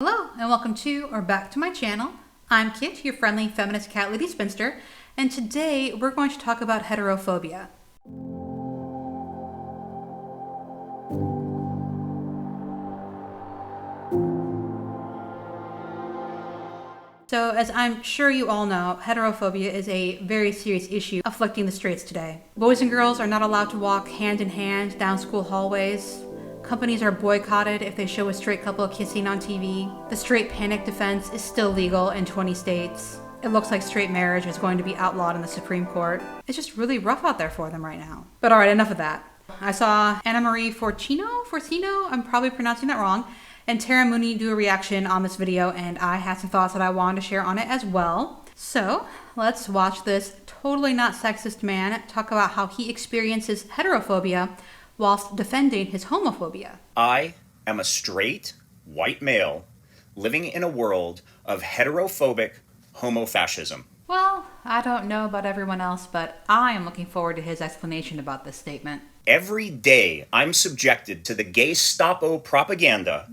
Hello and welcome to or back to my channel. I'm Kit, your friendly feminist cat lady spinster, and today we're going to talk about heterophobia. So as I'm sure you all know, heterophobia is a very serious issue afflicting the straights today. Boys and girls are not allowed to walk hand in hand down school hallways. Companies are boycotted if they show a straight couple kissing on TV. The straight panic defense is still legal in 20 states. It looks like straight marriage is going to be outlawed in the Supreme Court. It's just really rough out there for them right now. But alright, enough of that. I saw Anna Marie Fortino, I'm probably pronouncing that wrong, and Tara Mooney do a reaction on this video, and I had some thoughts that I wanted to share on it as well. So let's watch this totally not sexist man talk about how he experiences heterophobia whilst defending his homophobia. I am a straight, white male living in a world of heterophobic homofascism. Well, I don't know about everyone else, but I am looking forward to his explanation about this statement. Every day I'm subjected to the gay stoppo propaganda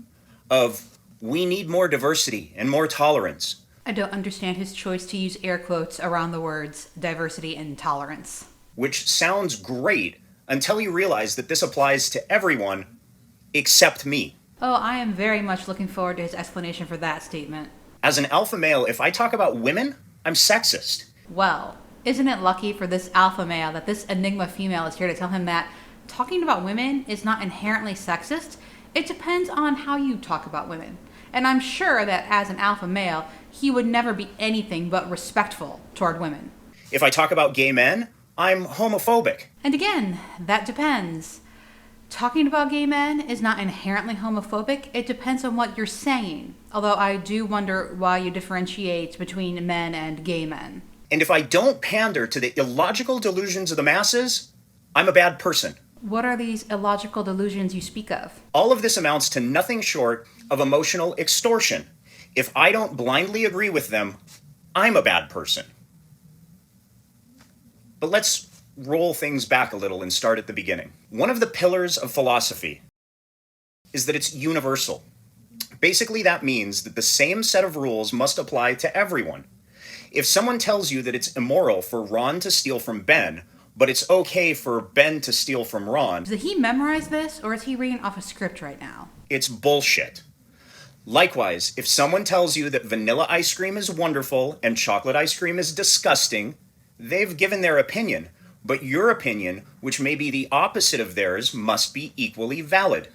of we need more diversity and more tolerance. I don't understand his choice to use air quotes around the words diversity and tolerance. Which sounds great until you realize that this applies to everyone except me. Oh, I am very much looking forward to his explanation for that statement. As an alpha male, if I talk about women, I'm sexist. Well, isn't it lucky for this alpha male that this Enigma female is here to tell him that talking about women is not inherently sexist? It depends on how you talk about women. And I'm sure that as an alpha male, he would never be anything but respectful toward women. If I talk about gay men, I'm homophobic. And again, that depends. Talking about gay men is not inherently homophobic. It depends on what you're saying. Although I do wonder why you differentiate between men and gay men. And if I don't pander to the illogical delusions of the masses, I'm a bad person. What are these illogical delusions you speak of? All of this amounts to nothing short of emotional extortion. If I don't blindly agree with them, I'm a bad person. But let's roll things back a little and start at the beginning. One of the pillars of philosophy is that it's universal. Basically, that means that the same set of rules must apply to everyone. If someone tells you that it's immoral for Ron to steal from Ben, but it's okay for Ben to steal from Ron, Did he memorize this, or is he reading off a script right now? it's bullshit. Likewise, if someone tells you that vanilla ice cream is wonderful and chocolate ice cream is disgusting, they've given their opinion, but your opinion, which may be the opposite of theirs, must be equally valid.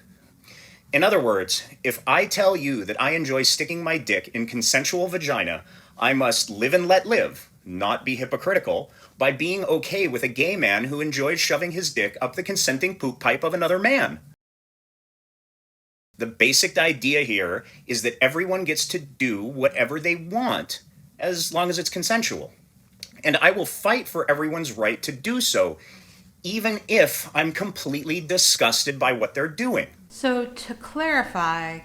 In other words, if I tell you that I enjoy sticking my dick in consensual vagina, I must live and let live, not be hypocritical, by being okay with a gay man who enjoys shoving his dick up the consenting poop pipe of another man. The basic idea here is that everyone gets to do whatever they want, as long as it's consensual. And I will fight for everyone's right to do so, even if I'm completely disgusted by what they're doing. So to clarify,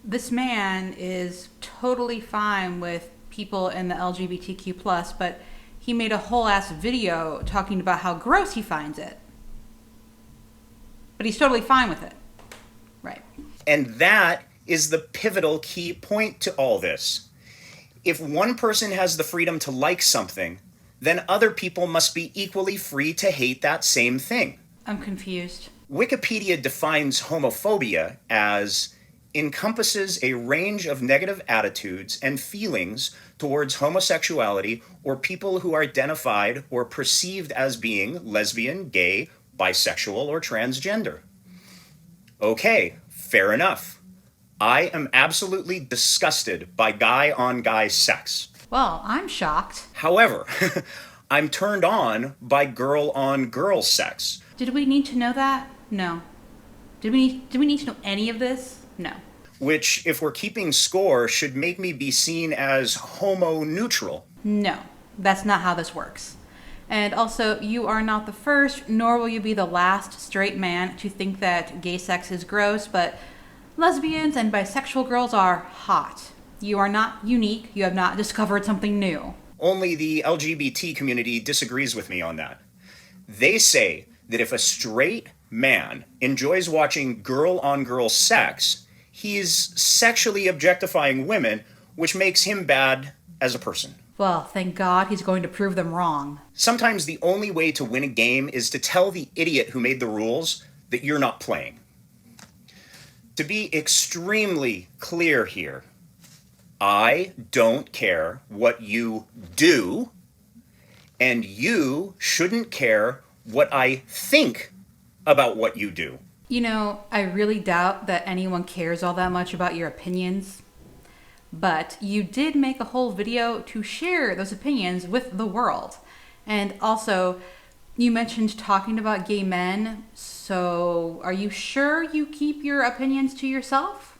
this man is totally fine with people in the LGBTQ+, but he made a whole ass video talking about how gross he finds it. But he's totally fine with it. Right. And that is the pivotal key point to all this. If one person has the freedom to like something, then other people must be equally free to hate that same thing. I'm confused. Wikipedia defines homophobia as encompasses a range of negative attitudes and feelings towards homosexuality or people who are identified or perceived as being lesbian, gay, bisexual, or transgender. Okay, fair enough. I am absolutely disgusted by guy-on-guy sex. Well, I'm shocked. However, I'm turned on by girl-on-girl sex. Did we need to know that? No. Did we need to know any of this? No. Which, if we're keeping score, should make me be seen as homo-neutral. No, that's not how this works. And also, you are not the first, nor will you be the last straight man to think that gay sex is gross, but lesbians and bisexual girls are hot. You are not unique. You have not discovered something new. Only the LGBT community disagrees with me on that. They say that if a straight man enjoys watching girl-on-girl sex, He's sexually objectifying women, which makes him bad as a person. Well, thank God he's going to prove them wrong. Sometimes the only way to win a game is to tell the idiot who made the rules that you're not playing. To be extremely clear here, I don't care what you do, and you shouldn't care what I think about what you do. You know, I really doubt that anyone cares all that much about your opinions. But you did make a whole video to share those opinions with the world. And also, you mentioned talking about gay men, so are you sure you keep your opinions to yourself?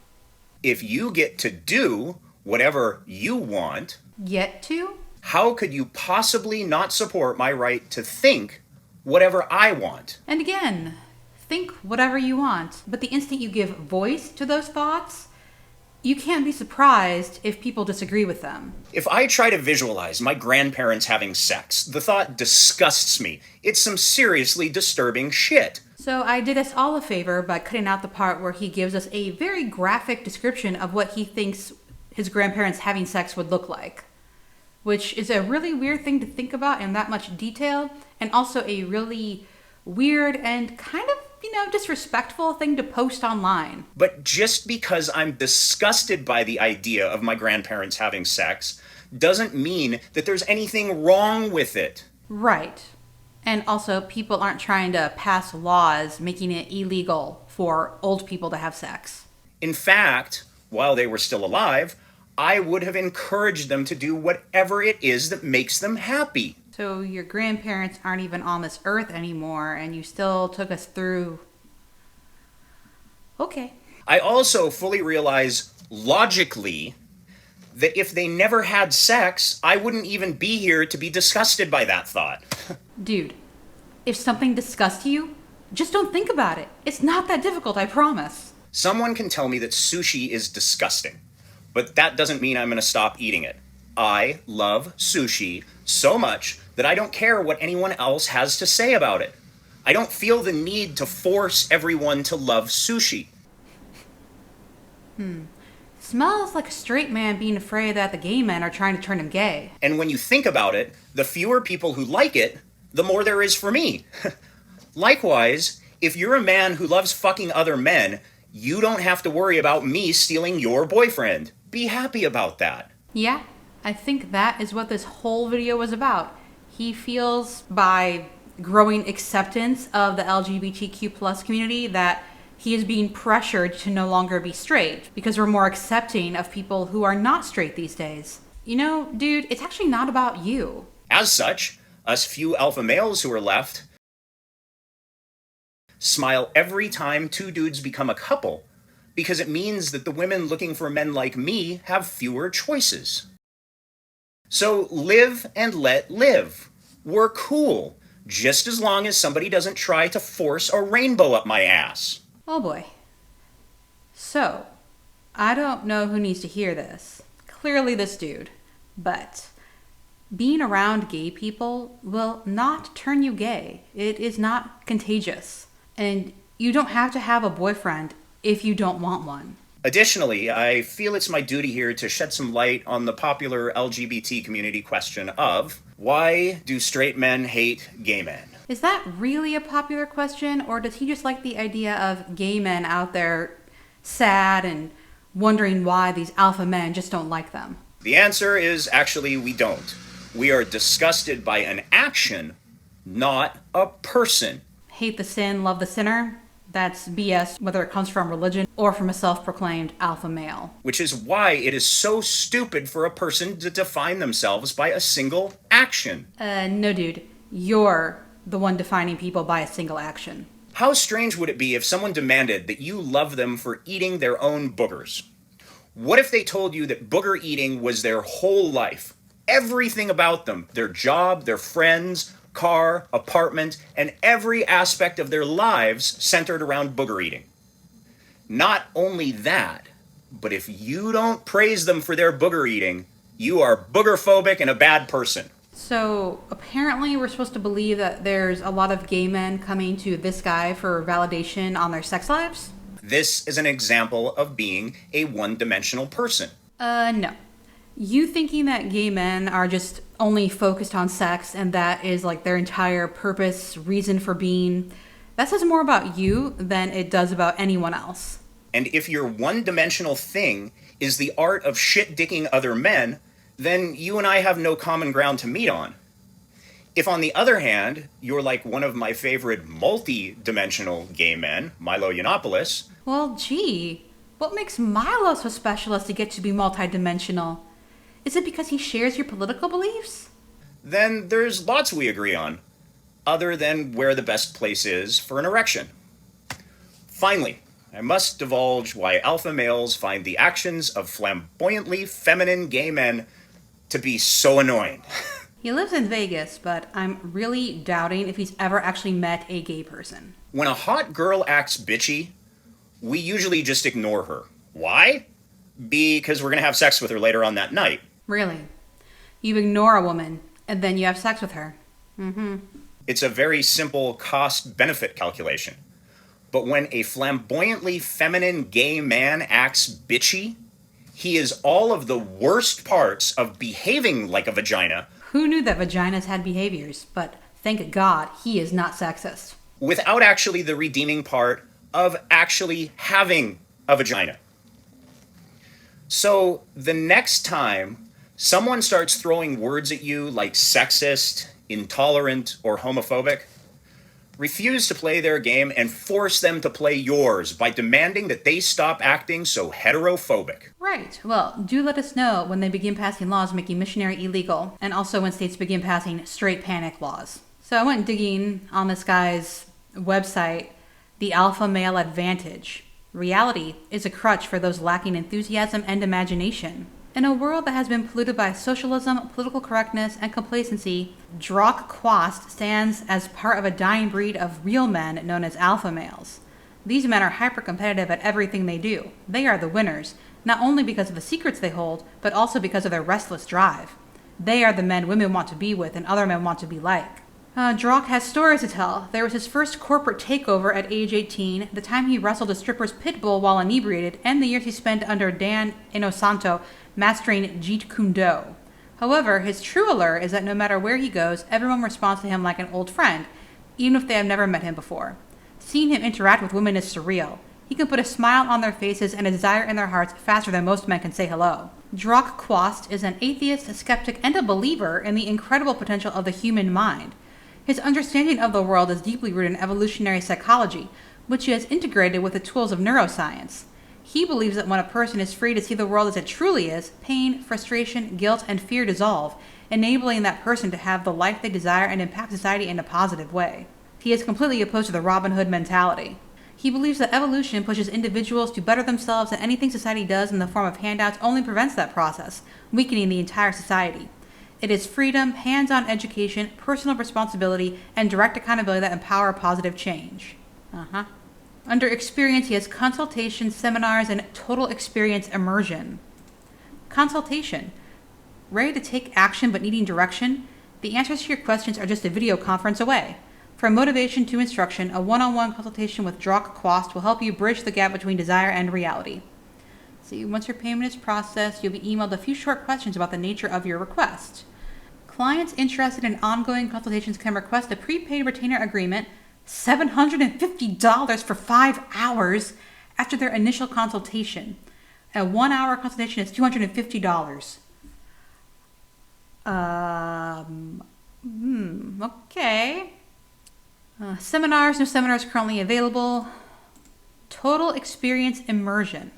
If you get to do whatever you want, Get to? how could you possibly not support my right to think whatever I want? And again, think whatever you want, but the instant you give voice to those thoughts, you can't be surprised if people disagree with them. If I try to visualize my grandparents having sex, the thought disgusts me. It's some seriously disturbing shit. So I did us all a favor by cutting out the part where he gives us a very graphic description of what he thinks his grandparents having sex would look like, which is a really weird thing to think about in that much detail, and also a really weird and kind of, disrespectful thing to post online. But just because I'm disgusted by the idea of my grandparents having sex doesn't mean that there's anything wrong with it. Right. And also, people aren't trying to pass laws making it illegal for old people to have sex. In fact, while they were still alive, I would have encouraged them to do whatever it is that makes them happy. So your grandparents aren't even on this earth anymore, and you still took us through... Okay. I also fully realize, logically, that if they never had sex, I wouldn't even be here to be disgusted by that thought. Dude, if something disgusts you, just don't think about it. It's not that difficult, I promise. Someone can tell me that sushi is disgusting, but that doesn't mean I'm going to stop eating it. I love sushi so much that I don't care what anyone else has to say about it. I don't feel the need to force everyone to love sushi. Smells like a straight man being afraid that the gay men are trying to turn him gay. And when you think about it, the fewer people who like it, the more there is for me. Likewise, if you're a man who loves fucking other men, you don't have to worry about me stealing your boyfriend. Be happy about that. Yeah, I think that is what this whole video was about. He feels by growing acceptance of the LGBTQ plus community that he is being pressured to no longer be straight because we're more accepting of people who are not straight these days. You know, dude, it's actually not about you. As such, us few alpha males who are left smile every time two dudes become a couple because it means that the women looking for men like me have fewer choices. So live and let live. We're cool, just as long as somebody doesn't try to force a rainbow up my ass. Oh boy. So, I don't know who needs to hear this. Clearly this dude. But being around gay people will not turn you gay. It is not contagious. And you don't have to have a boyfriend if you don't want one. Additionally, I feel it's my duty here to shed some light on the popular LGBT community question of, why do straight men hate gay men? Is that really a popular question, or does he just like the idea of gay men out there sad and wondering why these alpha men just don't like them? The answer is actually we don't. We are disgusted by an action, not a person. Hate the sin, love the sinner? That's BS, whether it comes from religion or from a self-proclaimed alpha male. Which is why it is so stupid for a person to define themselves by a single action. No dude, you're the one defining people by a single action. How strange would it be if someone demanded that you love them for eating their own boogers? What if they told you that booger eating was their whole life? Everything about them, their job, their friends, car, apartment, and every aspect of their lives centered around booger eating. Not only that, but if you don't praise them for their booger eating, you are boogerphobic and a bad person. So apparently we're supposed to believe that there's a lot of gay men coming to this guy for validation on their sex lives? This is an example of being a one-dimensional person. No. You thinking that gay men are just only focused on sex and that is like their entire purpose, reason for being, that says more about you than it does about anyone else. And if your one-dimensional thing is the art of shit-dicking other men, then you and I have no common ground to meet on. If, on the other hand, you're like one of my favorite multi-dimensional gay men, Milo Yiannopoulos... Well, gee, what makes Milo so special as to get to be multidimensional? Is it because he shares your political beliefs? Then there's lots we agree on, other than where the best place is for an erection. Finally, I must divulge why alpha males find the actions of flamboyantly feminine gay men to be so annoying. He lives in Vegas, but I'm really doubting if he's ever actually met a gay person. When a hot girl acts bitchy, we usually just ignore her. Why? Because we're going to have sex with her later on that night. Really? You ignore a woman, and then you have sex with her. It's a very simple cost-benefit calculation. But when a flamboyantly feminine gay man acts bitchy, he is all of the worst parts of behaving like a vagina. Who knew that vaginas had behaviors? But thank God he is not sexist. Without actually the redeeming part of actually having a vagina. So the next time someone starts throwing words at you like sexist, intolerant, or homophobic, refuse to play their game and force them to play yours by demanding that they stop acting so heterophobic. Right. Well, do let us know when they begin passing laws making missionary illegal, and also when states begin passing straight panic laws. So I went digging on this guy's website, The Alpha Male Advantage. Reality is a crutch for those lacking enthusiasm and imagination. In a world that has been polluted by socialism, political correctness, and complacency, Drock Quast stands as part of a dying breed of real men known as alpha males. These men are hyper-competitive at everything they do. They are the winners, not only because of the secrets they hold, but also because of their restless drive. They are the men women want to be with and other men want to be like. Drock has stories to tell. There was his first corporate takeover at age 18, the time he wrestled a stripper's pit bull while inebriated, and the years he spent under Dan Inosanto mastering Jeet Kune Do. However, his true allure is that no matter where he goes, everyone responds to him like an old friend, even if they have never met him before. Seeing him interact with women is surreal. He can put a smile on their faces and a desire in their hearts faster than most men can say hello. Drock Quast is an atheist, a skeptic, and a believer in the incredible potential of the human mind. His understanding of the world is deeply rooted in evolutionary psychology, which he has integrated with the tools of neuroscience. He believes that when a person is free to see the world as it truly is, pain, frustration, guilt, and fear dissolve, enabling that person to have the life they desire and impact society in a positive way. He is completely opposed to the Robin Hood mentality. He believes that evolution pushes individuals to better themselves, and anything society does in the form of handouts only prevents that process, weakening the entire society. It is freedom, hands-on education, personal responsibility, and direct accountability that empower positive change. Under experience, he has consultation, seminars, and total experience immersion. Consultation. Ready to take action but needing direction? The answers to your questions are just a video conference away. From motivation to instruction, a one-on-one consultation with Drock Quast will help you bridge the gap between desire and reality. See, once your payment is processed, you'll be emailed a few short questions about the nature of your request. Clients interested in ongoing consultations can request a prepaid retainer agreement, $750 for 5 hours after their initial consultation. A 1-hour consultation is $250. Okay. Seminars, no seminars currently available. Total experience immersion.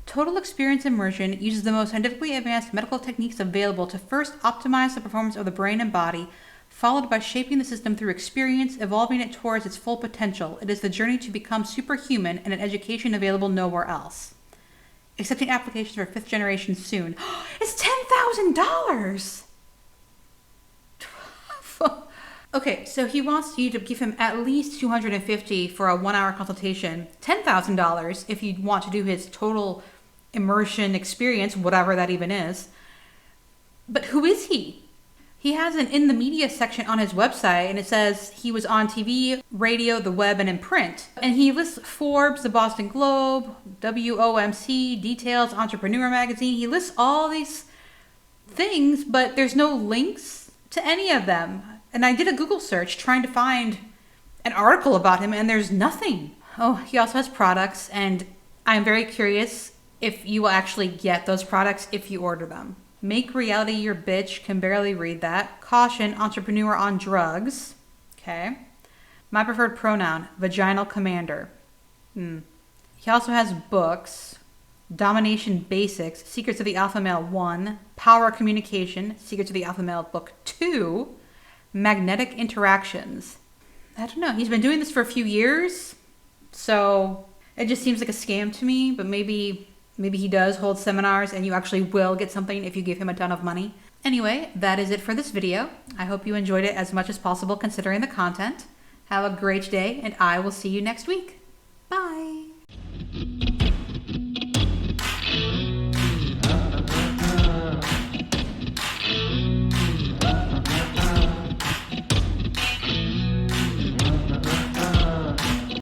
Total experience immersion uses the most scientifically advanced medical techniques available to first optimize the performance of the brain and body, followed by shaping the system through experience, evolving it towards its full potential. It is the journey to become superhuman and an education available nowhere else. Accepting applications for 5th generation soon. It's $10,000! Okay, so he wants you to give him at least $250 for a 1-hour consultation, $10,000 if you want to do his total immersion experience, whatever that even is. But who is he? He has an in the media section on his website, and it says he was on TV, radio, the web, and in print. And he lists Forbes, the Boston Globe, WOMC, Details, Entrepreneur Magazine. He lists all these things, but there's no links to any of them. And I did a Google search trying to find an article about him, and there's nothing. Oh, he also has products, and I'm very curious if you will actually get those products if you order them. Make reality your bitch. Can barely read that. Caution, entrepreneur on drugs. Okay. My preferred pronoun, vaginal commander. He also has books. Domination Basics, Secrets of the Alpha Male 1. Power Communication, Secrets of the Alpha Male Book 2. Magnetic Interactions. I don't know. He's been doing this for a few years, so it just seems like a scam to me, but maybe he does hold seminars and you actually will get something if you give him a ton of money. Anyway, that is it for this video. I hope you enjoyed it as much as possible considering the content. Have a great day, and I will see you next week. Bye!